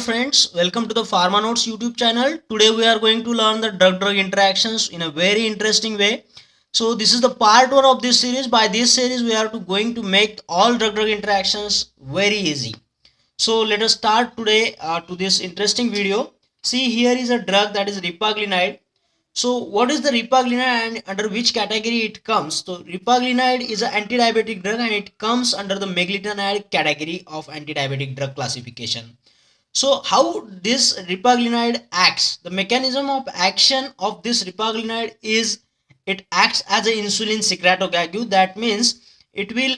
Friends, welcome to the Pharma Notes YouTube channel. Today we are going to learn the drug-drug interactions in a very interesting way. So this is the part 1 of this series. By this series we are going to make all drug-drug interactions very easy. So let us start today to this interesting video. See, here is a drug, that is Repaglinide. So what is the Repaglinide and under which category it comes? So Repaglinide is an anti-diabetic drug and it comes under the meglitinide category of anti-diabetic drug classification. So how this Repaglinide acts? The mechanism of action of this Repaglinide is it acts as an insulin secretagogue. That means it will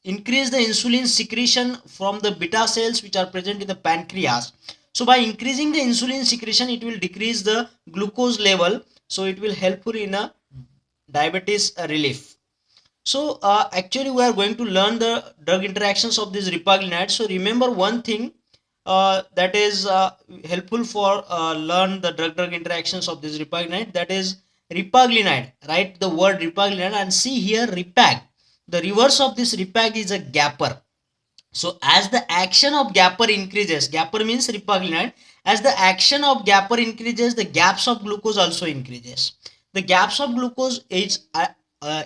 increase the insulin secretion from the beta cells which are present in the pancreas. So by increasing the insulin secretion, it will decrease the glucose level. So it will helpful in a diabetes relief. So actually we are going to learn the drug interactions of this Repaglinide. So remember one thing that is helpful for learn the drug-drug interactions of this Repaglinide, that is Repaglinide. Write the word Repaglinide and see here Repag. The reverse of this Repag is a gapper. So as the action of gapper increases, gapper means Repaglinide, as the action of gapper increases, the gaps of glucose also increases. The gaps of glucose is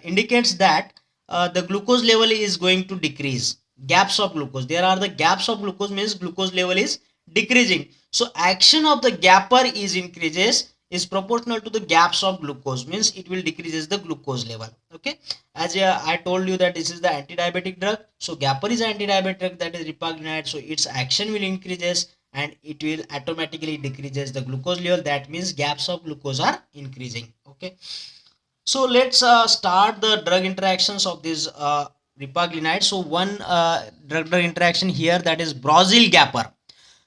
indicates that the glucose level is going to decrease. Gaps of glucose, there are the gaps of glucose means glucose level is decreasing. So action of the gapper is increases is proportional to the gaps of glucose, means it will decreases the glucose level. Okay, as I told you that this is the anti-diabetic drug. So gapper is anti-diabetic drug, that is Repaglinide. So its action will increases and it will automatically decreases the glucose level. That means gaps of glucose are increasing. Okay, so let's start the drug interactions of this Repaglinide. So one drug-drug interaction here, that is Brazil gapper.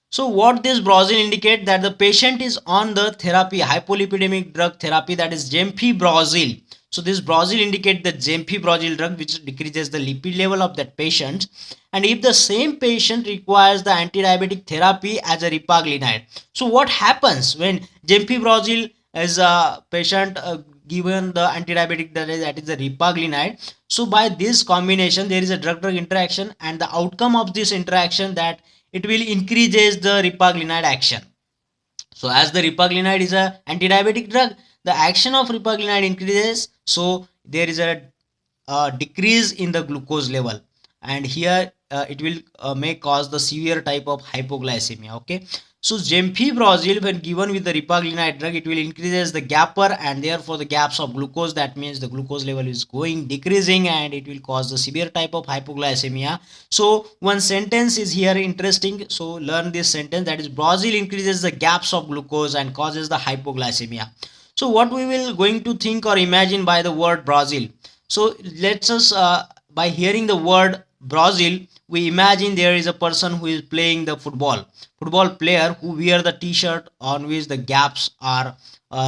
So what this Brazil indicate, that the patient is on the therapy, hypolipidemic drug therapy, that is Brazil. So this Brazil indicate the Brazil drug which decreases the lipid level of that patient. And if the same patient requires the anti-diabetic therapy as a Repaglinide, so what happens when Brazil is a patient given the anti-diabetic, that is the Repaglinide? So by this combination there is a drug-drug interaction, and the outcome of this interaction that it will increases the Repaglinide action. So as the Repaglinide is a anti-diabetic drug, the action of Repaglinide increases. So there is a decrease in the glucose level, and here it will may cause the severe type of hypoglycemia. Okay, so Brazil when given with the Repaglinide drug, it will increases the gapper and therefore the gaps of glucose. That means the glucose level is going decreasing and it will cause the severe type of hypoglycemia. So one sentence is here interesting. So learn this sentence, that is Brazil increases the gaps of glucose and causes the hypoglycemia. So what we will going to think or imagine by the word Brazil? So let's us by hearing the word Brazil, we imagine there is a person who is playing the football player who wear the t-shirt on which the gaps are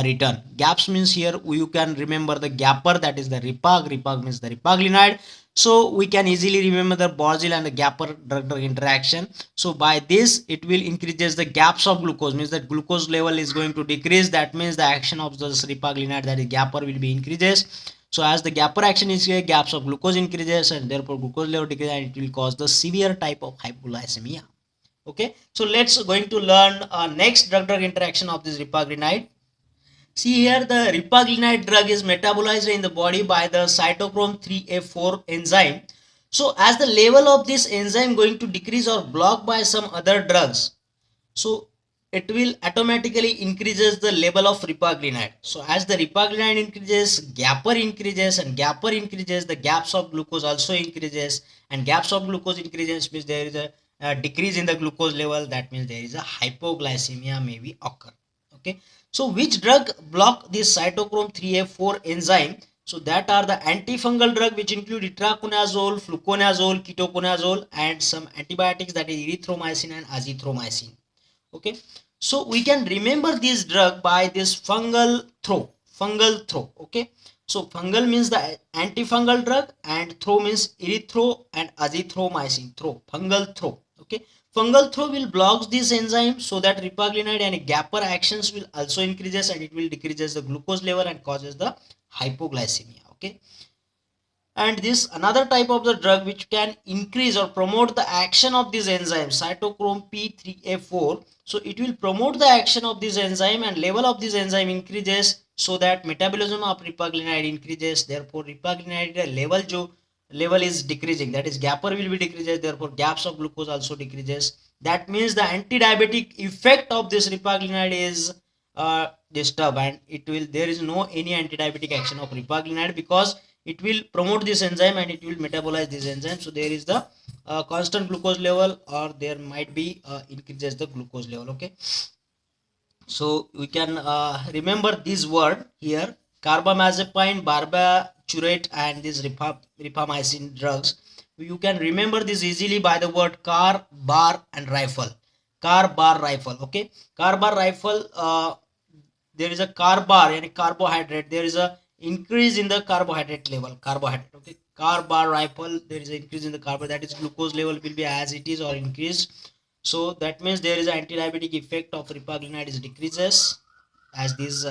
written. Gaps means here you can remember the gapper, that is the Repag means the Repaglinide. So we can easily remember the Brazil and the gapper drug-drug interaction. So by this it will increases the gaps of glucose, means that glucose level is going to decrease. That means the action of the Repaglinide, that is gapper, will be increases. So as the gapper action is here, gaps of glucose increases and therefore glucose level decreases, and it will cause the severe type of hypoglycemia. Okay, so let's going to learn next drug-drug interaction of this Repaglinide. See here, the Repaglinide drug is metabolized in the body by the cytochrome 3A4 enzyme. So as the level of this enzyme going to decrease or blocked by some other drugs, so it will automatically increases the level of Repaglinide. So as the Repaglinide increases, gapper increases, and gapper increases, the gaps of glucose also increases, and gaps of glucose increases means there is a decrease in the glucose level. That means there is a hypoglycemia may be occur. Okay, so which drug block this cytochrome 3A4 enzyme? So that are the antifungal drug which include itraconazole, fluconazole, ketoconazole, and some antibiotics, that is erythromycin and azithromycin. Okay, so we can remember this drug by this fungal throw. Okay, so fungal means the antifungal drug and throw means erythro and azithromycin. Fungal throw. Okay, fungal throw will block this enzyme so that Repaglinide and gapper actions will also increases and it will decreases the glucose level and causes the hypoglycemia. Okay, And this another type of the drug which can increase or promote the action of this enzyme cytochrome P3A4. So it will promote the action of this enzyme, and level of this enzyme increases, so that metabolism of repaglinide increases. Therefore repaglinide level is decreasing, that is gapper will be decreases, therefore gaps of glucose also decreases. That means the anti-diabetic effect of this repaglinide is disturbed, and it will there is no any anti-diabetic action of repaglinide, because it will promote this enzyme and it will metabolize this enzyme. So there is the constant glucose level, or there might be increases the glucose level. Okay, so we can remember this word here: carbamazepine, barbiturate, and these rifamycin drugs. You can remember this easily by the word car, bar, and rifle. Car, bar, rifle. Okay, car, bar, rifle. There is a carbar and carbohydrate. There is a increase in the carbohydrate level. Carbohydrate. Okay, carbar rifle. There is an increase in the carbohydrate. That is glucose level will be as it is or increased. So that means there is an anti-diabetic effect of repaglinide is decreases, as these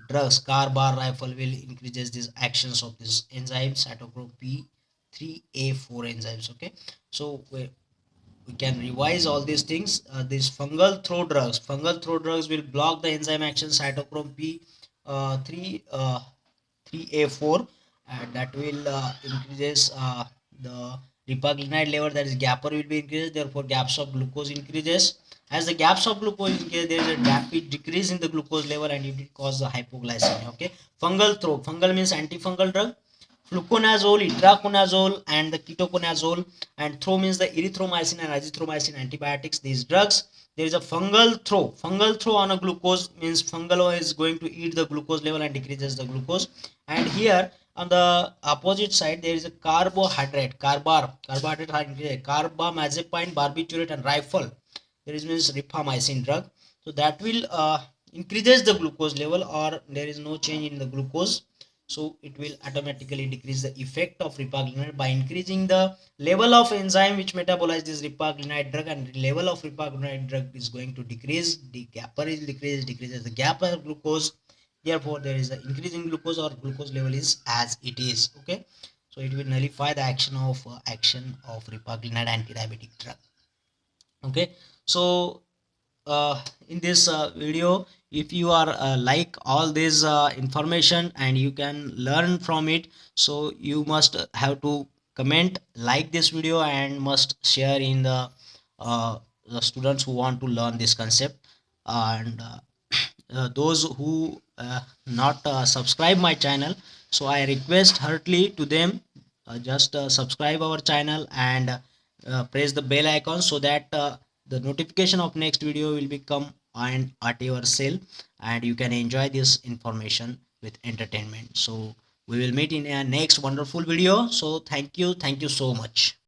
drugs carbar rifle will increases these actions of this enzyme cytochrome P3A4 enzymes. Okay, so we can revise all these things. These fungal throw drugs will block the enzyme action cytochrome P3A4, and that will increases the repaglinide level, that is gapper will be increased, therefore gaps of glucose increases. As the gaps of glucose increase, there is a rapid decrease in the glucose level, and it will cause the hypoglycemia. Okay, fungal means antifungal drug. Fluconazole, itraconazole, and the ketoconazole, and throw means the erythromycin and azithromycin antibiotics. These drugs, there is a fungal throw. Fungal throw on a glucose means fungal is going to eat the glucose level and decreases the glucose. And here on the opposite side, there is a carbohydrate, carbamazepine, barbiturate, and rifle. There is means rifamycin drug. So that will increases the glucose level, or there is no change in the glucose, so it will automatically decrease the effect of repaglinide by increasing the level of enzyme which metabolize this repaglinide drug, and the level of repaglinide drug is going to decrease. The gapper is decreases the gap of glucose, therefore there is an increase in glucose, or glucose level is as it is. Okay, so it will nullify the action of repaglinide anti-diabetic drug. Okay, so in this video, if you are like all this information and you can learn from it, so you must have to comment, like this video, and must share in the students who want to learn this concept. And those who not subscribe my channel, so I request heartily to them, just subscribe our channel and press the bell icon, so that the notification of next video will become and at your cell, and you can enjoy this information with entertainment. So we will meet in a next wonderful video. So thank you so much.